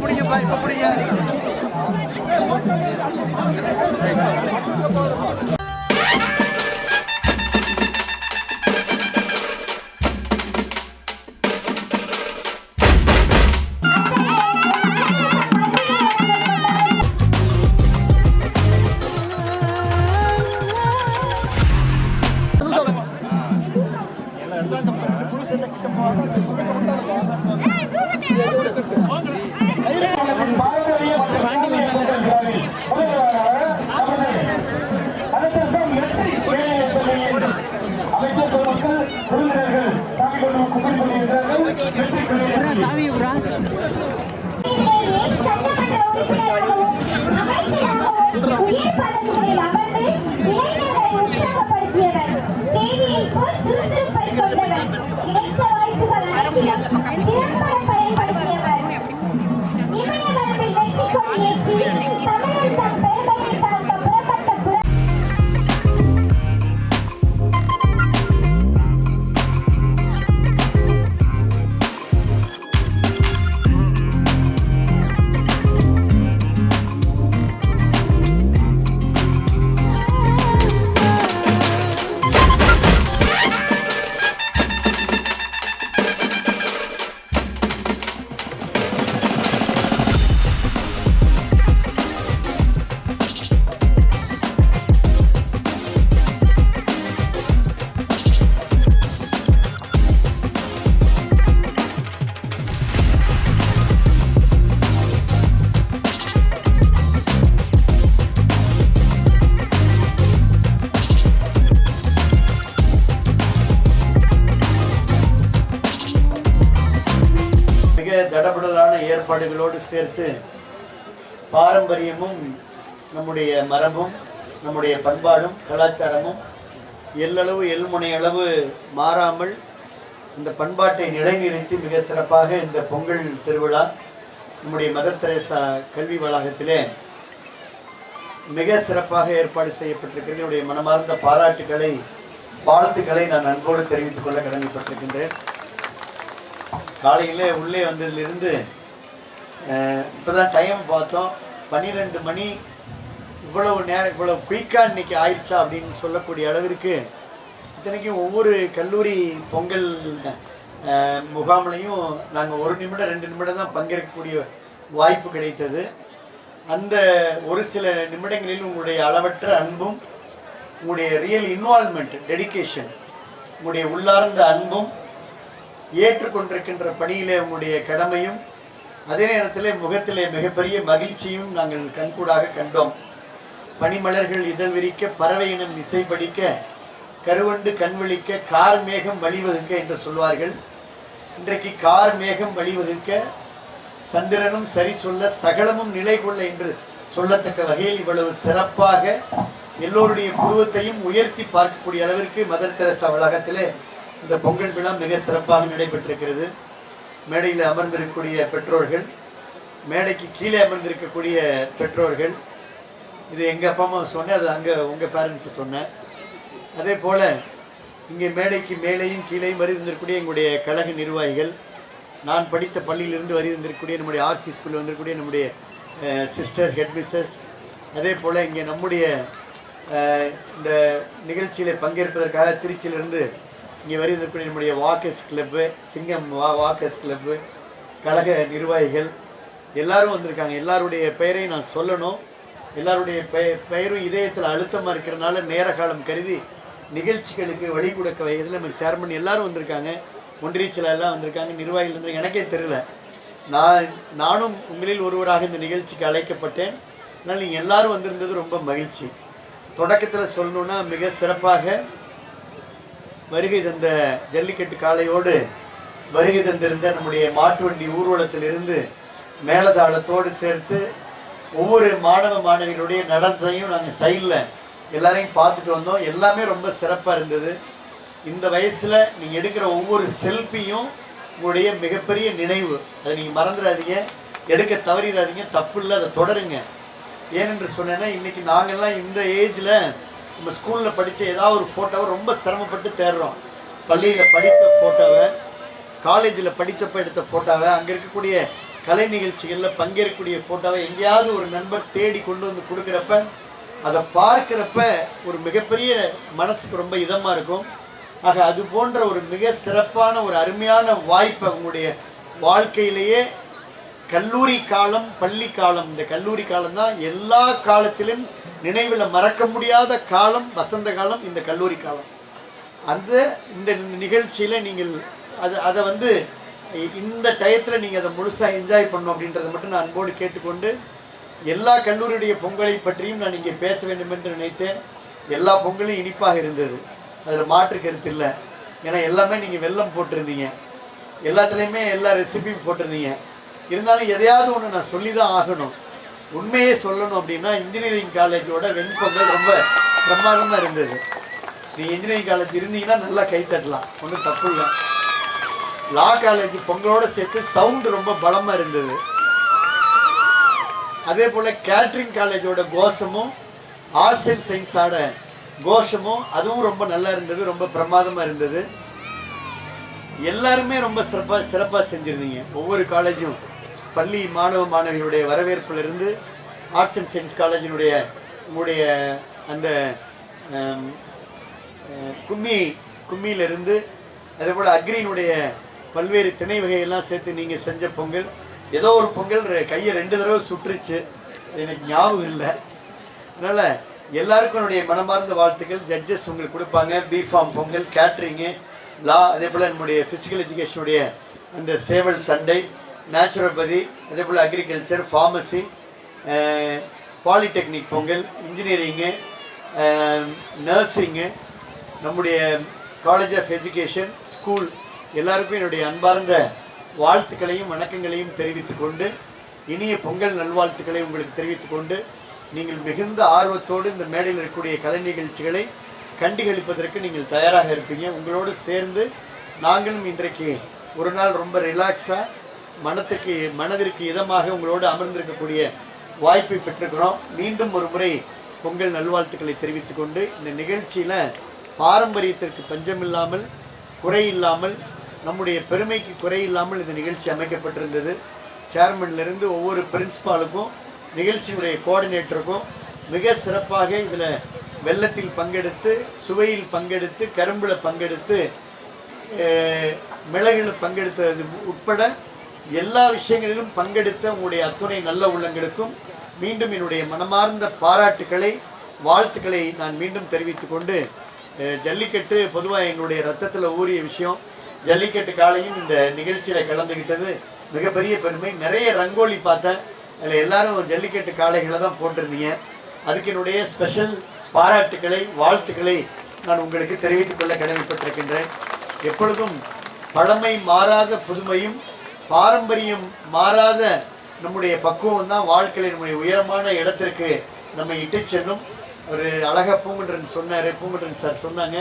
பிடிங்கப்பா, இப்ப பிடிங்க. தடபுடலான ஏற்பாடுகளோடு சேர்த்து பாரம்பரியமும் நம்முடைய மரபும் நம்முடைய பண்பாடும் கலாச்சாரமும் எல்லளவு எல்முனையளவு மாறாமல் இந்த பண்பாட்டை நிலைநிறுத்தி மிக சிறப்பாக இந்த பொங்கல் திருவிழா நம்முடைய மதர் தெரேசா கல்வி வளாகத்திலே மிக சிறப்பாக ஏற்பாடு செய்யப்பட்டிருக்கிறது. என்னுடைய மனமார்ந்த பாராட்டுக்களை வாழ்த்துக்களை நான் அன்போடு தெரிவித்துக் கொள்ள கடமைப்பட்டிருக்கின்றேன். காலையில் உள்ளே வந்ததிலிருந்து இப்போ தான் டைம் பார்த்தோம், 12 மணி. இவ்வளவு நேரம் இவ்வளவு குயிக்காக இன்றைக்கி ஆயிடுச்சா அப்படின்னு சொல்லக்கூடிய அளவிற்கு இத்தனைக்கும் ஒவ்வொரு கல்லூரி பொங்கல் முகாமிலையும் நாங்கள் 1 நிமிடம் 2 நிமிடம் தான் பங்கேற்கக்கூடிய வாய்ப்பு கிடைத்தது. அந்த ஒரு சில நிமிடங்களில் உங்களுடைய அளவற்ற அன்பும் உங்களுடைய ரியல் இன்வால்மெண்ட், டெடிகேஷன், உங்களுடைய உள்ளார்ந்த அன்பும் ஏற்றுக்கொண்டிருக்கின்ற பணியிலே உங்களுடைய கடமையும் அதே நேரத்தில் முகத்திலே மிகப்பெரிய மகிழ்ச்சியும் நாங்கள் கண்கூடாக கண்டோம். பனிமலர்கள் இதழ் விரிக்க, பறவை இனம் இசை படிக்க, கருவண்டு கண்விழிக்க, கார் மேகம் வழிவகுக்க என்று சொல்வார்கள். இன்றைக்கு கார் மேகம் வழிவகுக்க, சந்திரனும் சரி சொல்ல, சகலமும் நிலை கொள்ள என்று சொல்லத்தக்க வகையில் இவ்வளவு சிறப்பாக எல்லோருடைய புருவத்தையும் உயர்த்தி பார்க்கக்கூடிய அளவிற்கு மதர் தெரேசா வளாகத்திலே இந்த பொங்கல் விழா மிக சிறப்பாக நடைபெற்றிருக்கிறது. மேடையில் அமர்ந்திருக்கக்கூடிய பெற்றோர்கள், மேடைக்கு கீழே அமர்ந்திருக்கக்கூடிய பெற்றோர்கள், இது எங்கள் அப்பா அம்மா சொன்னேன், அது அங்கே உங்கள் பேரண்ட்ஸு சொன்னேன். அதே போல் இங்கே மேடைக்கு மேலேயும் கீழேயும் வருந்திருக்கக்கூடிய எங்களுடைய கழக நிர்வாகிகள், நான் படித்த பள்ளியிலிருந்து வருந்திருக்கக்கூடிய நம்முடைய ஆர்சி ஸ்கூலில் வந்திருக்கக்கூடிய நம்முடைய சிஸ்டர் ஹெட்மிஸ்ஸஸ், அதே போல் இங்கே நம்முடைய இந்த நிகழ்ச்சியில் பங்கேற்பதற்காக திருச்சியிலிருந்து இங்கே வருந்திருக்கக்கூடிய நம்முடைய வாக்கர்ஸ் கிளப்பு, சிங்கம் வாக்கர்ஸ் கிளப்பு கழக நிர்வாகிகள் எல்லாரும் வந்திருக்காங்க. எல்லாருடைய பெயரையும் நான் சொல்லணும். எல்லாருடைய பெயரும் இதயத்தில் அழுத்தமாக இருக்கிறதுனால நேர காலம் கருதி நிகழ்ச்சிகளுக்கு வழி கொடுக்க வயதில் நம்ம சேர்மன் எல்லாரும் வந்திருக்காங்க. ஒன்றியச்சில் எல்லாம் வந்திருக்காங்க, நிர்வாகிகள் வந்து எனக்கே தெரியல. நானும் உங்களில் ஒருவராக இந்த நிகழ்ச்சிக்கு அழைக்கப்பட்டேன். அதனால் நீங்கள் எல்லோரும் வந்திருந்தது ரொம்ப மகிழ்ச்சி. தொடக்கத்தில் சொல்லணுன்னா மிக சிறப்பாக வருகை தந்த ஜல்லிக்கட்டு காளையோடு வருகை தந்திருந்த நம்முடைய மாட்டு வண்டி ஊர்வலத்திலிருந்து மேலதாளத்தோடு சேர்த்து ஒவ்வொரு மாணவ மாணவிகளுடைய நடனத்தையும் நாங்கள் சைடில் எல்லாரையும் பார்த்துட்டு வந்தோம். எல்லாமே ரொம்ப சிறப்பாக இருந்தது. இந்த வயசில் நீங்கள் எடுக்கிற ஒவ்வொரு செல்ஃபியும் உங்களுடைய மிகப்பெரிய நினைவு. அதை நீங்கள் மறந்துடாதீங்க, எடுக்க தவறிடாதீங்க, தப்பு இல்லை, அதை தொடருங்க. ஏனென்று சொன்னேன்னா இன்றைக்கி நாங்கள்லாம் இந்த ஏஜில் நம்ம ஸ்கூலில் படித்த ஏதாவது ஒரு ஃபோட்டோவை ரொம்ப சிரமப்பட்டு தேடுறோம். பள்ளியில் படித்த ஃபோட்டோவை, காலேஜில் படித்தப்போ எடுத்த ஃபோட்டோவை, அங்கே இருக்கக்கூடிய கலை நிகழ்ச்சிகளில் பங்கேற்கக்கூடிய ஃபோட்டோவை எங்கேயாவது ஒரு நண்பர் தேடி கொண்டு வந்து கொடுக்குறப்ப அதை பார்க்குறப்ப ஒரு மிகப்பெரிய மனசுக்கு ரொம்ப இதமாக இருக்கும். ஆக அது போன்ற ஒரு மிக சிறப்பான ஒரு அருமையான வாய்ப்பை உங்களுடைய வாழ்க்கையிலேயே கல்லூரி காலம், பள்ளி காலம், இந்த கல்லூரி காலம் தான் எல்லா காலத்திலும் நினைவில் மறக்க முடியாத காலம். வசந்த காலம் இந்த கல்லூரி காலம். இந்த நிகழ்ச்சியில் நீங்கள் அதை வந்து இந்த டயத்தில் நீங்கள் அதை முழுசாக என்ஜாய் பண்ணணும் அப்படின்றத மட்டும் நான் அன்போடு கேட்டுக்கொண்டு, எல்லா கல்லூரியுடைய பொங்கலை பற்றியும் நான் இங்கே பேச வேண்டும் என்று நினைத்தேன். எல்லா பொங்கலும் இனிப்பாக இருந்தது, அதில் மாற்று கருத்து இல்லை. ஏன்னா எல்லாமே நீங்கள் வெல்லம் போட்டிருந்தீங்க, எல்லாத்துலேயுமே எல்லா ரெசிபியும் போட்டிருந்தீங்க. இருந்தாலும் எதையாவது ஒன்று நான் சொல்லி தான் ஆகணும். உண்மையே சொல்லணும் அப்படின்னா இன்ஜினியரிங் காலேஜோட வெண்பொங்கல் ரொம்ப பிரமாதமாக இருந்தது. நீங்கள் இன்ஜினியரிங் காலேஜ் இருந்தீங்கன்னா நல்லா கை தட்டலாம், ஒன்றும் தப்பு இல்லை. லா காலேஜ் பொங்கலோடு சேர்த்து சவுண்டு ரொம்ப பலமாக இருந்தது. அதே போல் கேட்ரிங் காலேஜோட கோஷமும் ஆர்ட்ஸ் அண்ட் சயின்ஸோட கோஷமும் அதுவும் ரொம்ப நல்லா இருந்தது, ரொம்ப பிரமாதமாக இருந்தது. எல்லாருமே ரொம்ப சிறப்பாக செஞ்சுருந்தீங்க. ஒவ்வொரு காலேஜும் பள்ளி மாணவ மாணவிகளுடைய வரவேற்பிலிருந்து ஆர்ட்ஸ் அண்ட் சயின்ஸ் காலேஜினுடைய உங்களுடைய அந்த கும்மியிலிருந்து அதே போல் அக்ரியினுடைய பல்வேறு திணை வகையெல்லாம் சேர்த்து நீங்கள் செஞ்ச பொங்கல். ஏதோ ஒரு பொங்கல் கையை 2 தடவை சுற்றுச்சு, எனக்கு ஞாபகம் இல்லை. அதனால் எல்லாருக்கும் என்னுடைய மனமார்ந்த வாழ்த்துக்கள். ஜட்ஜஸ் உங்களுக்கு கொடுப்பாங்க. பிஃபார்ம் பொங்கல், கேட்ரிங்கு, லா, அதே போல் நம்முடைய ஃபிசிக்கல் எஜுகேஷனுடைய அந்த சேவல் சண்டை, நேச்சுரோபதி, அதே போல் agriculture, pharmacy, polytechnic Pongal, engineering, nursing, நம்முடைய காலேஜ் ஆஃப் எஜுகேஷன், ஸ்கூல் எல்லாருக்கும் என்னுடைய அன்பார்ந்த வாழ்த்துக்களையும் வணக்கங்களையும் தெரிவித்துக்கொண்டு, இனிய பொங்கல் நல்வாழ்த்துக்களை உங்களுக்கு தெரிவித்துக்கொண்டு, நீங்கள் மிகுந்த ஆர்வத்தோடு இந்த மேடையில் இருக்கக்கூடிய கலை நிகழ்ச்சிகளை கண்டுகளிப்பதற்கு நீங்கள் தயாராக இருப்பீங்க. உங்களோடு சேர்ந்து நாங்களும் இன்றைக்கு ஒரு நாள் ரொம்ப ரிலாக்ஸ்டாக மனதிற்கு இதமாக உங்களோடு அமர்ந்திருக்கக்கூடிய வாய்ப்பை பெற்றுக்கிறோம். மீண்டும் ஒரு முறை பொங்கல் நல்வாழ்த்துக்களை தெரிவித்துக்கொண்டு, இந்த நிகழ்ச்சியில் பாரம்பரியத்திற்கு பஞ்சமில்லாமல், குறையில்லாமல், நம்முடைய பெருமைக்கு குறையில்லாமல் இந்த நிகழ்ச்சி அமைக்கப்பட்டிருந்தது. சேர்மன்லேருந்து ஒவ்வொரு பிரின்சிபாலுக்கும், நிகழ்ச்சியுடைய கோஆர்டினேட்டருக்கும் மிக சிறப்பாக இதில் வெள்ளத்தில் பங்கெடுத்து, சுவையில் பங்கெடுத்து, கரும்பில் பங்கெடுத்து, மிளகில் பங்கெடுத்தது உட்பட எல்லா விஷயங்களிலும் பங்கெடுத்த உங்களுடைய அத்துணை நல்ல உள்ளங்களுக்கும் மீண்டும் என்னுடைய மனமார்ந்த பாராட்டுக்களை, வாழ்த்துக்களை நான் மீண்டும் தெரிவித்து கொண்டு, ஜல்லிக்கட்டு பொதுவாக எங்களுடைய ரத்தத்தில் ஊறிய விஷயம். ஜல்லிக்கட்டு காலையும் இந்த நிகழ்ச்சியில் கலந்துக்கிட்டது மிகப்பெரிய பெருமை. நிறைய ரங்கோலி பார்த்தேன், அதில் எல்லாரும் ஜல்லிக்கட்டு காளைகளை தான் போட்டிருந்தீங்க. அதுக்கு என்னுடைய ஸ்பெஷல் பாராட்டுக்களை, வாழ்த்துக்களை நான் உங்களுக்கு தெரிவித்துக் கொள்ள கடமைப்பட்டிருக்கின்றேன். எப்பொழுதும் பழமை மாறாத புதுமையும், பாரம்பரியம் மாறாத நம்முடைய பக்குவம் தான் வாழ்க்கையில் நம்முடைய உயரமான இடத்திற்கு நம்ம இட்டு செல்லும். ஒரு அழகாக பூங்குன்றன் சொன்னார், பூங்குன்றன் சார் சொன்னாங்க,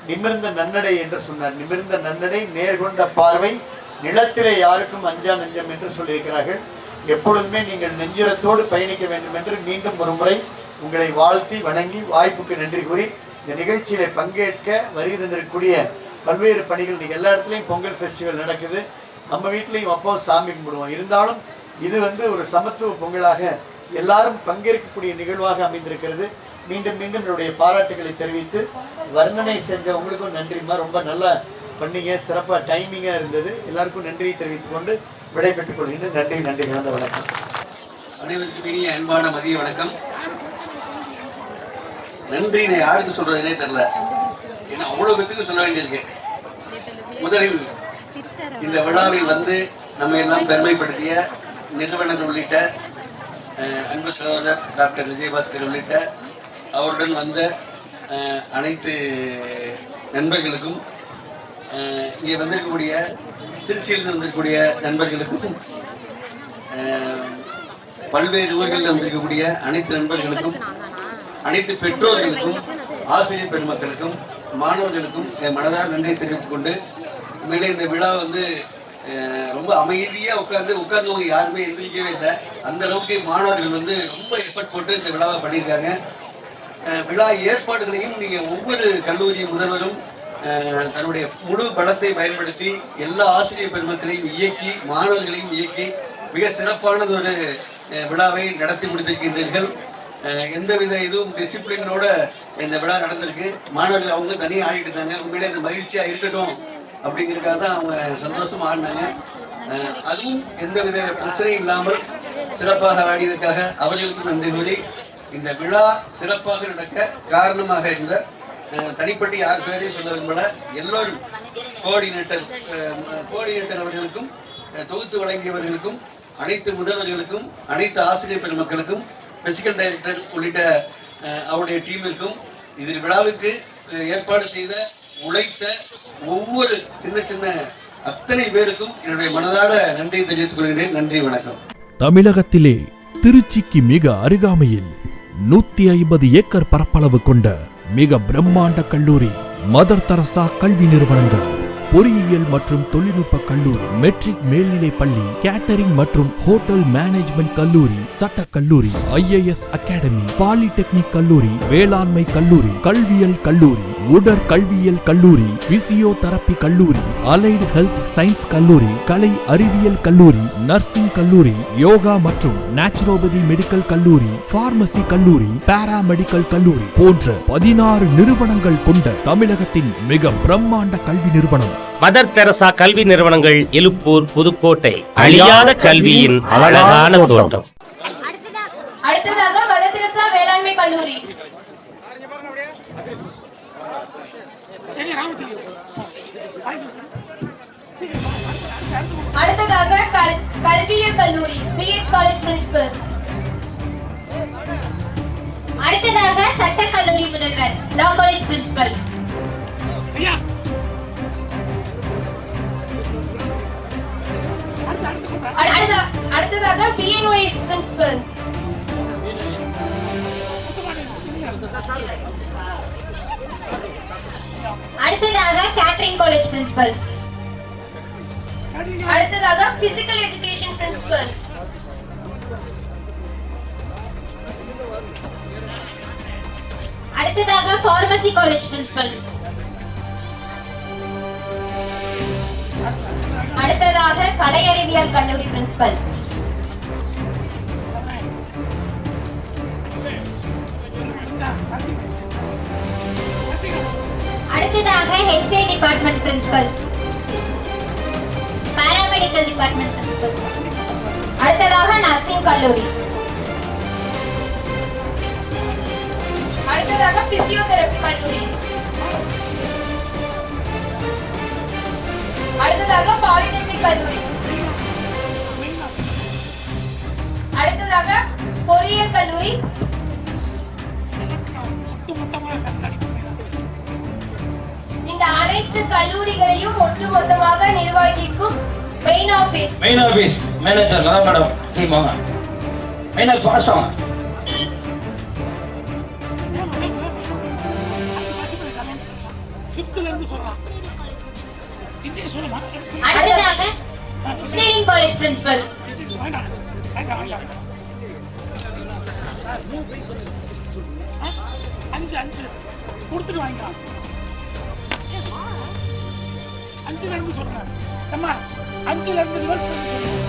நிமிர்ந்த நன்னடை என்று சொன்னார். நிமிர்ந்த நன்னடை, நேர்கொண்ட பார்வை, நிலத்திலே யாருக்கும் அஞ்சா நெஞ்சம் என்று சொல்லியிருக்கிறார்கள். எப்பொழுதுமே நீங்கள் நெஞ்சிரத்தோடு பயணிக்க வேண்டும் என்று மீண்டும் ஒரு முறை உங்களை வாழ்த்தி வணங்கி வாய்ப்புக்கு நன்றி கூறி, இந்த நிகழ்ச்சியில் பங்கேற்க வருகை தந்திருக்கக்கூடிய பல்வேறு பணிகள், நீங்கள் எல்லா இடத்துலையும் பொங்கல் ஃபெஸ்டிவல் நடக்குது, நம்ம வீட்லேயும் அப்போவும் சாமி கும்பிடுவோம். இருந்தாலும் இது ஒரு சமத்துவ பொங்கலாக எல்லாரும் பங்கேற்கக்கூடிய நிகழ்வாக அமைந்திருக்கிறது. மீண்டும் மீண்டும் என்னுடைய பாராட்டுகளை தெரிவித்து, வர்ணனை செஞ்ச உங்களுக்கும் நன்றிமா, ரொம்ப நல்லா பண்ணீங்க, சிறப்பாக டைமிங்காக இருந்தது. எல்லாருக்கும் நன்றியை தெரிவித்துக் கொண்டு விடைபெற்றுக் கொள்கின்றேன். நன்றி, நன்றி, கலந்த வணக்கம். அனைவருக்கும் இனிய அன்பான மதிய வணக்கம். நன்றி நான் யாருக்கு சொல்றதுனே தெரியல, ஏன்னா அவ்வளவு பேத்துக்கு சொல்ல வேண்டியிருக்கு. முதலில் இந்த விழாவில் நம்ம எல்லாம் பெருமைப்படுத்திய நிறுவனங்கள் உள்ளிட்ட அன்பு சகோதரர் டாக்டர் விஜயபாஸ்கர் உள்ளிட்ட அவருடன் வந்த அனைத்து நண்பர்களுக்கும், இங்கே வந்திருக்கக்கூடிய திருச்சியிலிருந்து வந்திருக்கக்கூடிய நண்பர்களுக்கும், பல்வேறு ஊர்களில் வந்திருக்கக்கூடிய அனைத்து நண்பர்களுக்கும், அனைத்து பெற்றோர்களுக்கும், ஆசிரியர் பெருமக்களுக்கும், மாணவர்களுக்கும் என் மனதார் நன்றியை தெரிவித்துக் கொண்டு, உண்மையிலே இந்த விழா ரொம்ப அமைதியாக உட்கார்ந்தவங்க யாருமே எந்திரிக்கவே இல்லை. அந்த அளவுக்கு மாணவர்கள் ரொம்ப எஃபர்ட் போட்டு இந்த விழாவை பண்ணியிருக்காங்க. விழா ஏற்பாடுகளையும் நீங்கள் ஒவ்வொரு கல்லூரி முதல்வரும் தன்னுடைய முழு பலத்தை பயன்படுத்தி எல்லா ஆசிரியர் பெருமக்களையும் இயக்கி, மாணவர்களையும் இயக்கி மிக சிறப்பானது ஒரு விழாவை நடத்தி முடித்திருக்கின்றீர்கள். எந்தவித இதுவும் டிசிப்ளினோட இந்த விழா நடந்திருக்கு. மாணவர்கள் அவங்க தனியாக ஆடிட்டு இருந்தாங்க. உண்மையிலே அது மகிழ்ச்சியாக இருக்கட்டும் அப்படிங்கிறதுக்காக தான் அவங்க சந்தோஷமாக ஆடினாங்க. அதுவும் எந்தவித பிரச்சனையும் இல்லாமல் சிறப்பாக ஆடியதற்காக அவர்களுக்கு நன்றி கூறி, இந்த விழா சிறப்பாக நடக்க காரணமாக இருந்த தனிப்பட்ட யார் பேரையும் சொல்ல விரும்பல, எல்லோரும் கோஆர்டினேட்டர் அவர்களுக்கும், தொகுத்து வழங்கியவர்களுக்கும், அனைத்து முதல்வர்களுக்கும், அனைத்து ஆசிரியர் பெருமக்களுக்கும், பிசிக்கல் டைரக்டர் உள்ளிட்ட அவருடைய டீமிற்கும், இதில் விழாவுக்கு ஏற்பாடு செய்த உழைத்த ஒவ்வொரு சின்ன சின்ன அத்தனை பேருக்கும் என்னுடைய மனதார நன்றியை தெரிவித்துக் கொள்கிறேன். நன்றி, வணக்கம். தமிழகத்திலே திருச்சிக்கு மிக அருகாமையில் 150 ஏக்கர் பரப்பளவு கொண்ட மிக பிரம்மாண்ட கல்லூரி மதர் தெரசா கல்வி நிறுவனங்கள், பொறியியல் மற்றும் தொழில்நுட்ப கல்லூரி, மெட்ரிக் மேல்நிலை பள்ளி, கேட்டரிங் மற்றும் ஹோட்டல் மேனேஜ்மெண்ட் கல்லூரி, சட்ட கல்லூரி, IAS அகாடமி, பாலிடெக்னிக் கல்லூரி, வேளாண்மை கல்லூரி, கல்வியல் கல்லூரி, உடற்கல்வியல் கல்லூரி, பிசியோதெரபி கல்லூரி, அலைடு ஹெல்த் சயின்ஸ் கல்லூரி, கலை அறிவியல் கல்லூரி, நர்சிங் கல்லூரி, யோகா மற்றும் நேச்சுரோபதி மெடிக்கல் கல்லூரி, பார்மசி கல்லூரி, பாராமெடிக்கல் கல்லூரி போன்ற 16 நிறுவனங்கள் கொண்ட தமிழகத்தின் மிக பிரம்மாண்ட கல்வி நிறுவனம் மதர் தெரசா கல்வி நிறுவனங்கள், எழுப்பூர், புதுக்கோட்டை. அழியாத கல்வியின் அழகான தோட்டம். அடுத்ததாக மதர் தெரசா வேளாண்மை கல்லூரி. அடுத்ததாக கல்வியல் கல்லூரி, B.Ed காலேஜ் பிரின்சிபல். அடுத்ததாக சட்ட கல்லூரி முதல்வர், லா காலேஜ் பிரின்சிபல். அடுத்ததாக BNYS பிரின்சிபல். அடுத்ததாக கேட்டரிங் காலேஜ் பிரின்சிபல். அடுத்ததாக பிசிக்கல் எஜுகேஷன் பிரின்சிபல். அடுத்ததாக பார்மசி காலேஜ் பிரின்சிபல். அடுத்ததாக கலை அறிவியல் கல்லூரி பிரின்சிபல். அடுத்ததாக HA department principal, paramedical department principal. அடுத்ததாக நர்சிங் கல்லூரி. அடுத்ததாக பிசியோதெரபி கல்லூரி. அடுத்ததாக பாலிடெக்னிக் கல்லூரி. அடுத்ததாக பொறியியல் கல்லூரி. இந்த அனைத்து கல்லூரிகளையும் ஒட்டுமொத்தமாக நிர்வகிக்கும் main office manager madam team வாங்க. மெயின் ஆபீஸ் ஃபாஸ்ட் வாங்க. அடுத்ததாக இன்ஜினியரிங் காலேஜ் பிரின்சிபல். அஞ்சு கொடுத்துட்டு வாங்கிக்கலாம். 5ல இருந்து சொல்லுங்க. அம்மா 5ல இருந்து ரிவர்ஸ் சொல்லுங்க.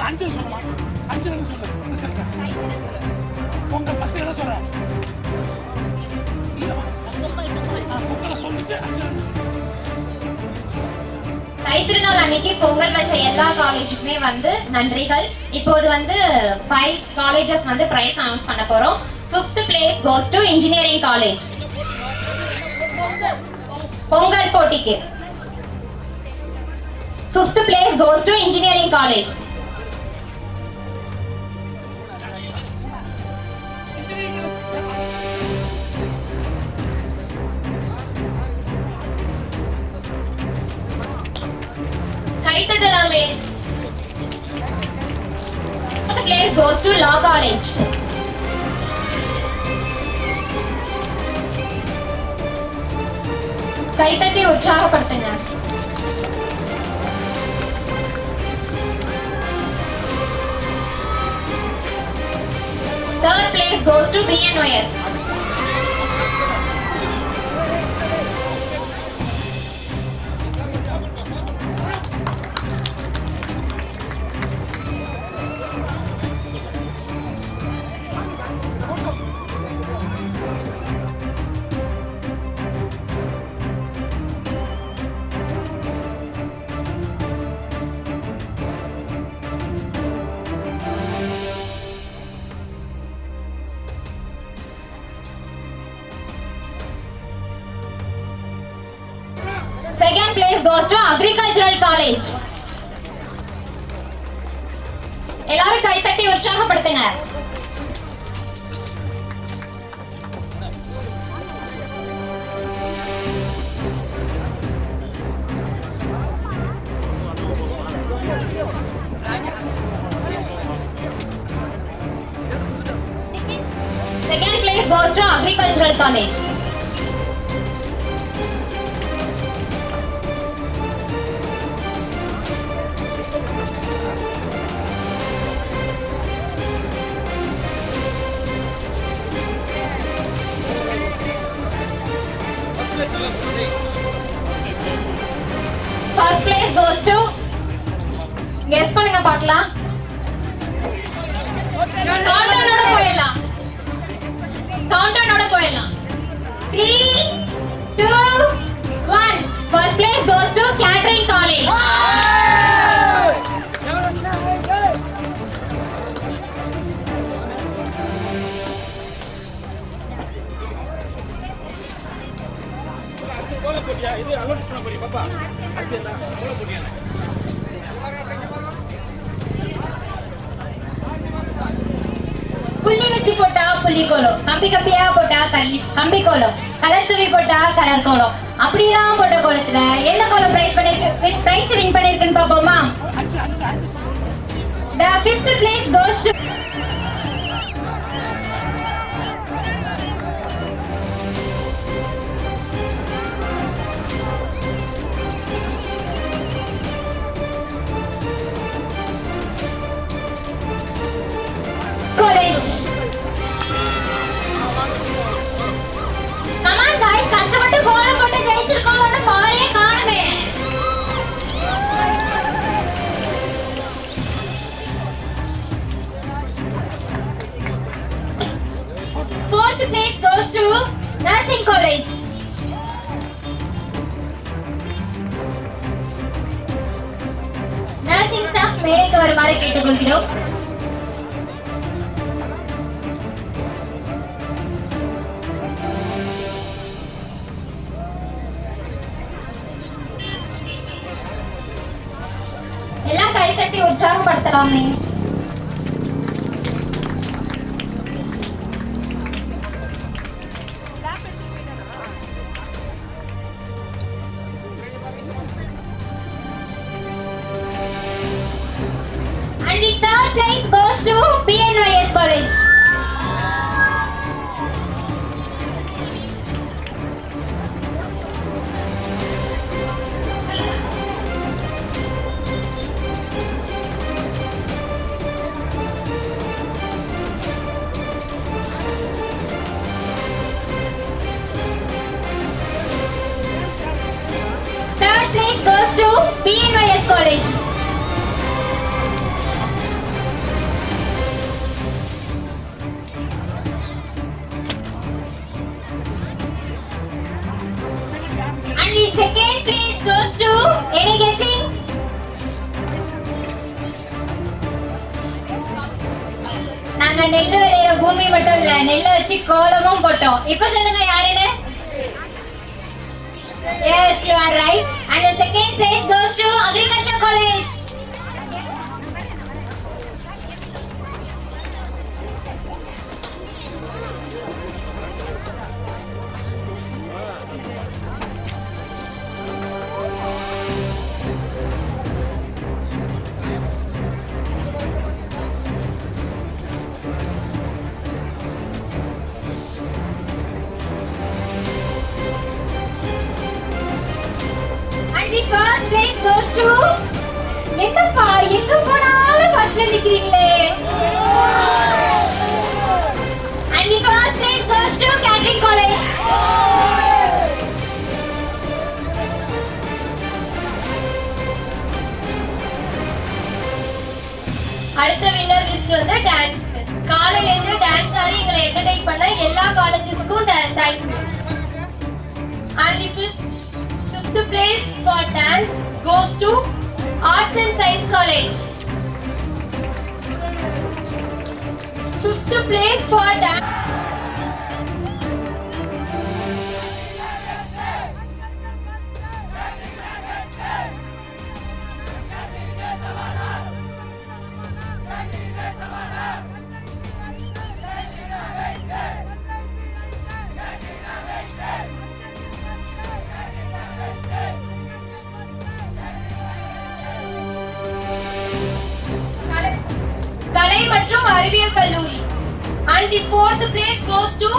அஞ்சல் சொல்லுமா? அஞ்சல் சொல்லு. பொங்கல் ஃபர்ஸ்ட் எதை சொல்ற? பொங்கலை சொல்லிட்டு அஞ்சல். தைத்திருநாள் அன்னைக்கு பொங்கல் வச்ச எல்லா காலேஜுக்குமே வந்து நன்றிகள். இப்போது வந்து 5 காலேஜஸ் வந்து பிரைஸ் அனௌன்ஸ் பண்ண போறோம். 5th place goes to engineering college. Pongal போட்டிக்கு 5th place goes to engineering college. கைத்தட்டலாமே. The place goes to Law College. கைத்தட்டி உற்சாகப்படுத்துங்க. Third place goes to BNYS. Second place goes to Agricultural College. எல்லாரும் கைத்தட்டி உற்சாகப்படுத்துங்க. Second place goes to Agricultural College. First place goes to guess பண்ணுங்க பார்க்கலாம். கவுண்டனோட போயிடலாம். 3 2 1 First place goes to Catering College. புள்ளி வச்சு போட்டா புள்ளி கோலம், கம்பி கம்பியா போட்டா கம்பி கோலம், கலர் தூவி போட்டா கலர் கோலம். அப்படிலாம் போட்ட கோலத்துல என்ன கோலம் பிரைஸ் வின் பண்ணிருக்குன்னு பாப்போமா? The fifth place goes to college. Come on guys, கஷ்டப்பட்டு கோலம் போட்டு ஜெயிச்சிருக்கோம்னு பாரே காணுமே. Fourth place goes to Nursing College. Nursing staff மேடைக்கு வருமாறு கேட்டுக்கொள்கிறோம். எல்லாம் கைத்தட்டி உற்சாகப்படுத்தலாமே. And the third place goes to BNYS College. Third place goes to BNYS College. And the second place goes to, any guessing? நாங்க நெல்லு விளையிற பூமி மட்டும் இல்ல, நெல்லை வச்சு கோலமும் போட்டோம். இப்ப சொல்லுங்க யாருன்னு? Yes, you are right. And the second place goes to Agriculture College. அடிக்கிறீங்களே. And the first place goes to Catering College. அடுத்த வின்னர் லிஸ்ட் வந்து டான்ஸ். காலையில இருந்து டான்ஸ் ஆடி எங்களை என்டர்டெயின் பண்ண எல்லா காலேஜஸ்க்கும் thank you. And the fifth place for dance goes to Arts and Science College. Fifth place for dance. கலை மற்றும் அறிவியல் கல்லூரி. And the fourth place goes to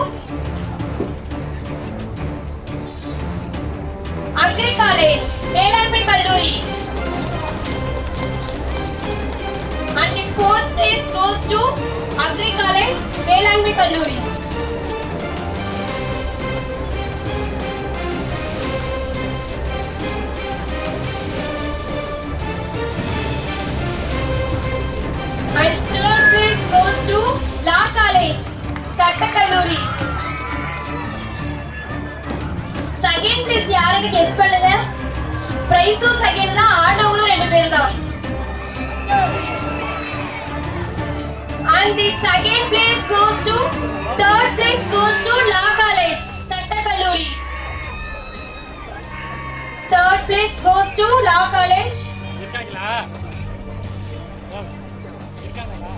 Agri College, மேலாண்மை கல்லூரி. And the fourth place goes to Agri College, மேலாண்மை கல்லூரி. And third place goes to Law College, சட்ட கல்லூரி. Second place யாருன்னு கெஸ் பண்ணுங்க. பிரைஸும் செகண்ட் தான், ஆனவங்களும் 2 பேர் தான். And the second place goes to third place goes to Law College, சட்ட கல்லூரி. Third place goes to Law College. இருக்காங்களா? இருக்காங்களா?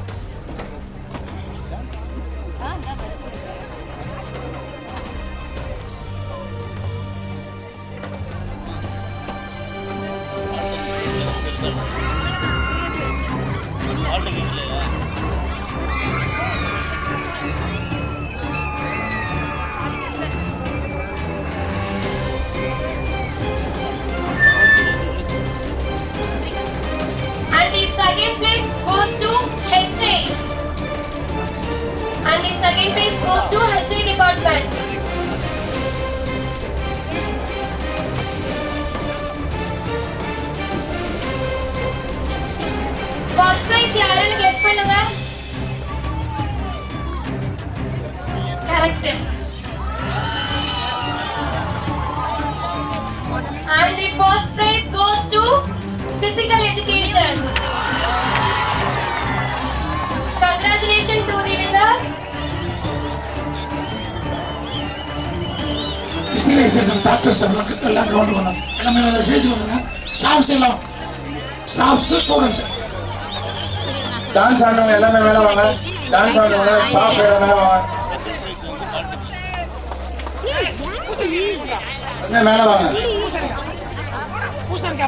And the second place goes to HA. And the second place goes to HA department. First prize யாருன்னு guess பண்ணுங்க. Correct. And the first prize goes to physical education. Congratulations to the winners. விசிலைசேஷன் doctors எல்லாம் count பண்ணணும். எல்லாமே stage வந்துங்க. Staffs எல்லாம் staffs students dance ஆடுறவங்க எல்லாமே மேலே வாங்க. டான்ஸ் ஆடுறவங்க ஸ்டாஃப் எல்லாம் மேலே வாங்க. எல்லாமே மேலே வாங்க. பூசணிக்கா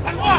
சல்வா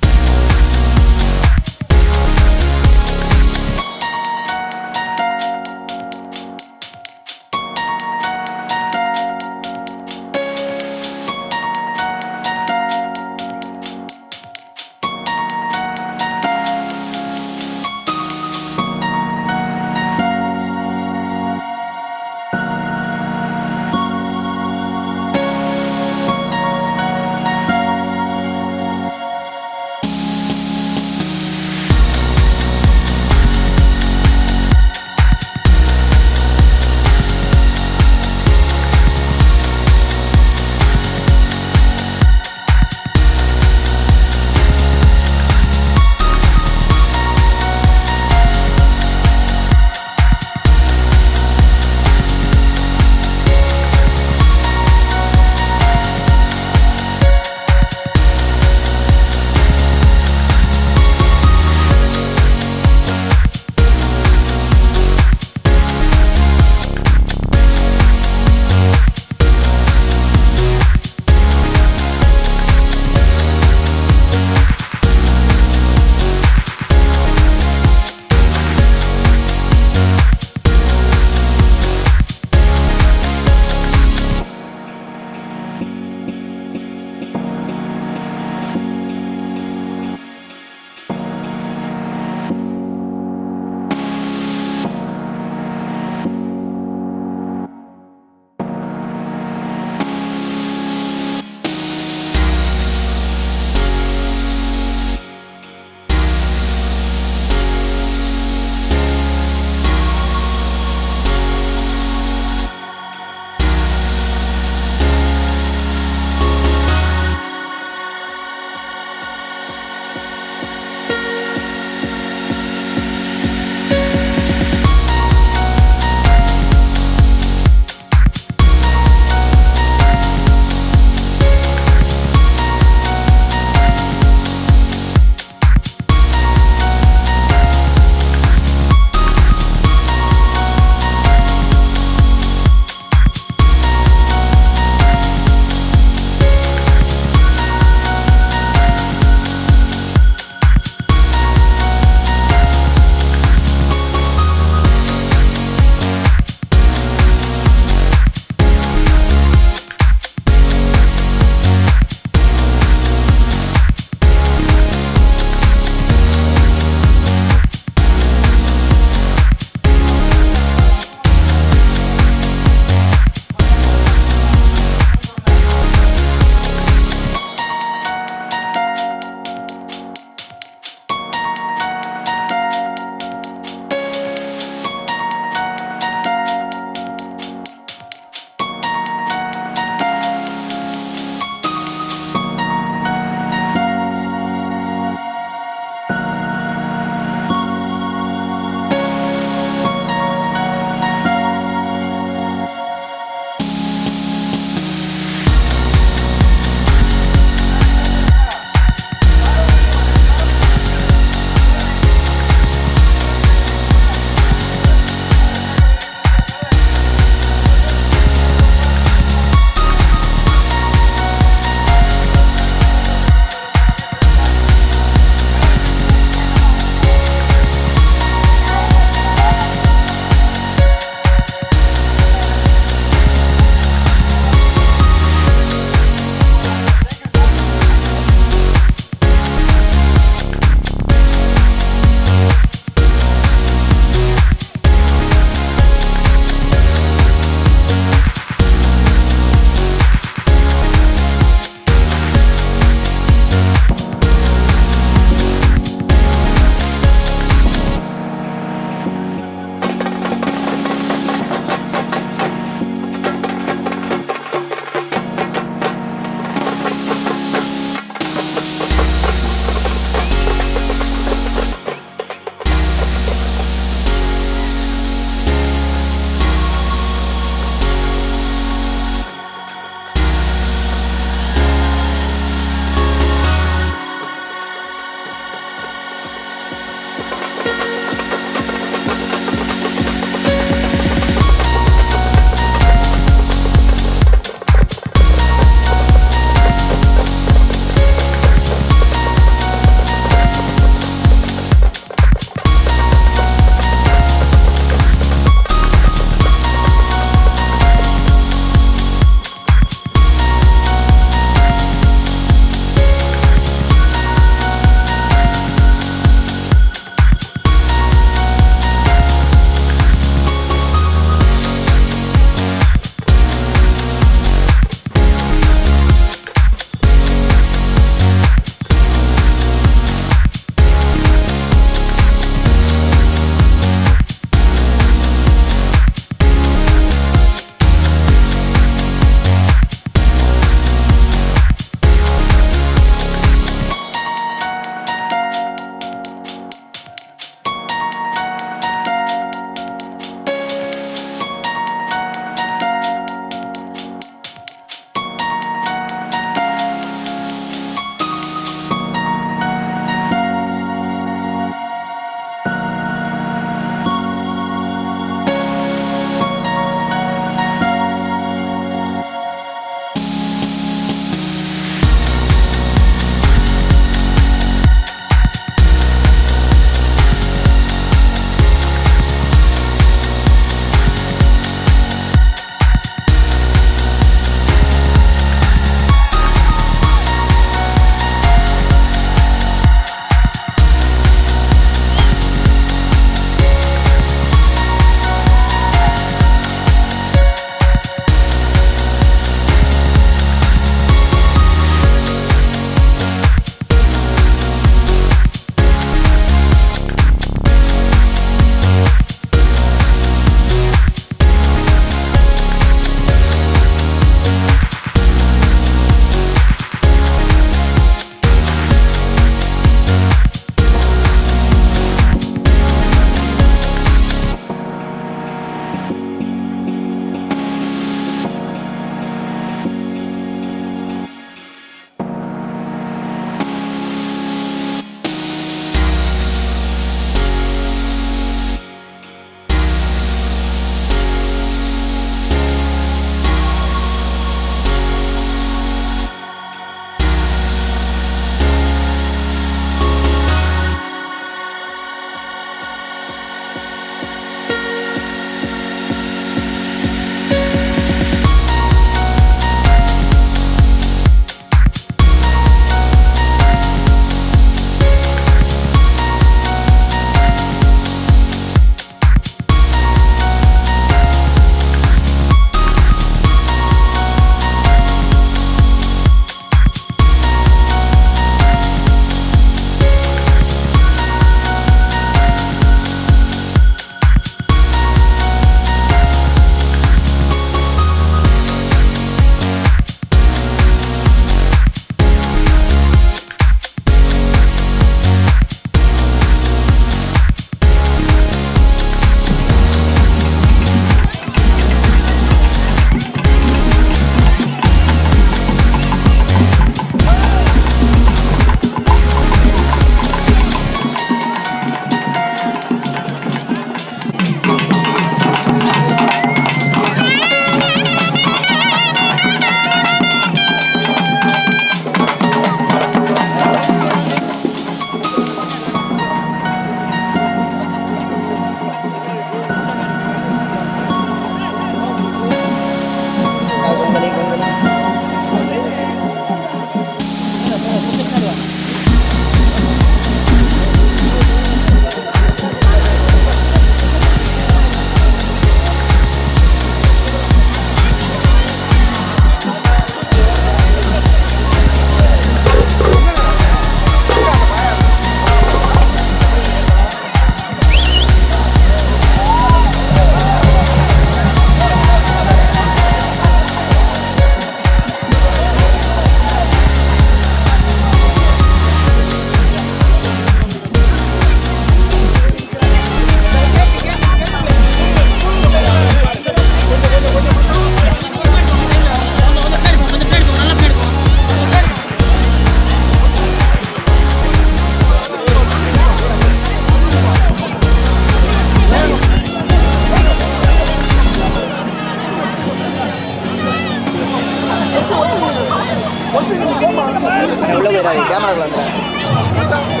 போயிடாது கேமராக்குள்ள வந்துடுறேன்.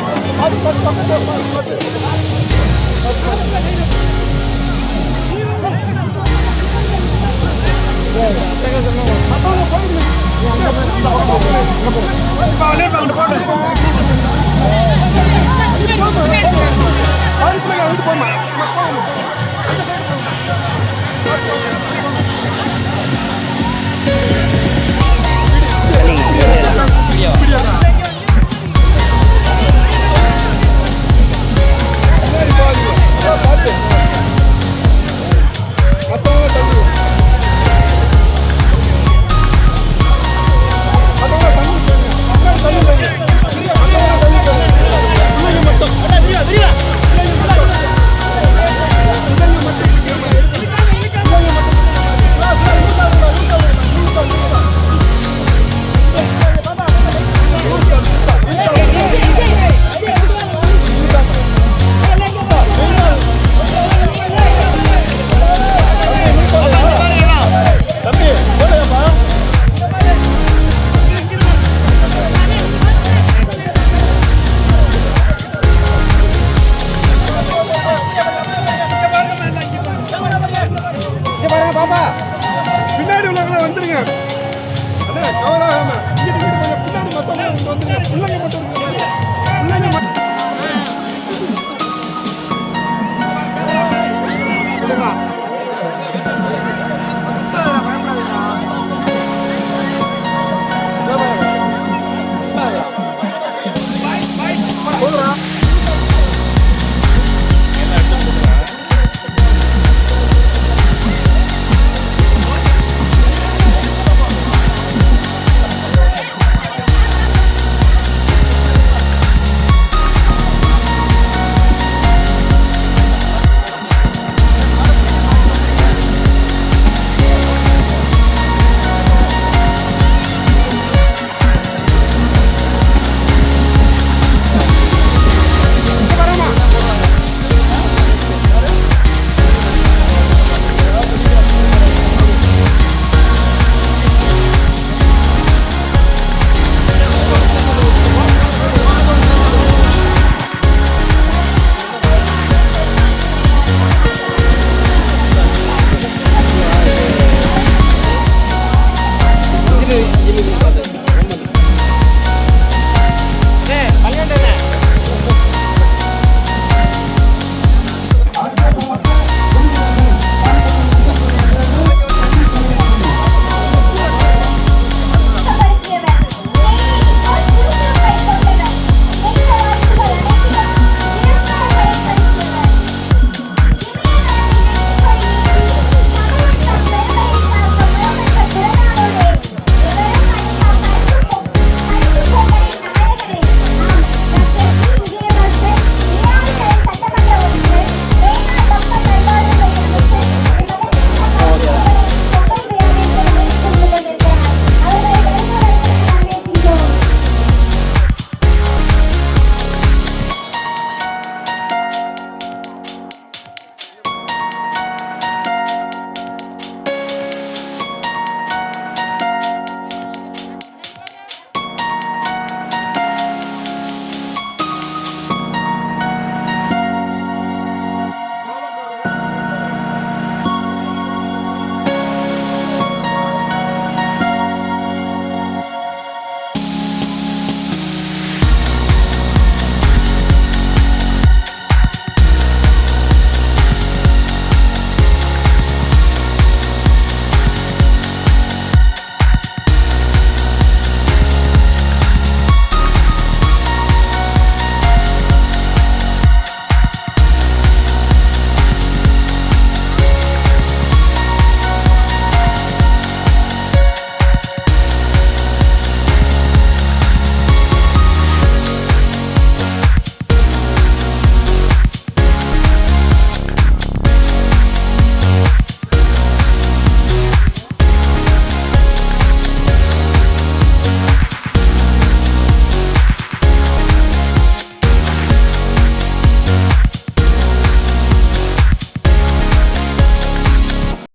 பின்னாடி உள்ளவங்க வந்துருங்க. கவராம பின்னாடி மொத்தம் வந்துருங்க. பிள்ளைங்க மட்டும் பிள்ளைங்க மட்டும்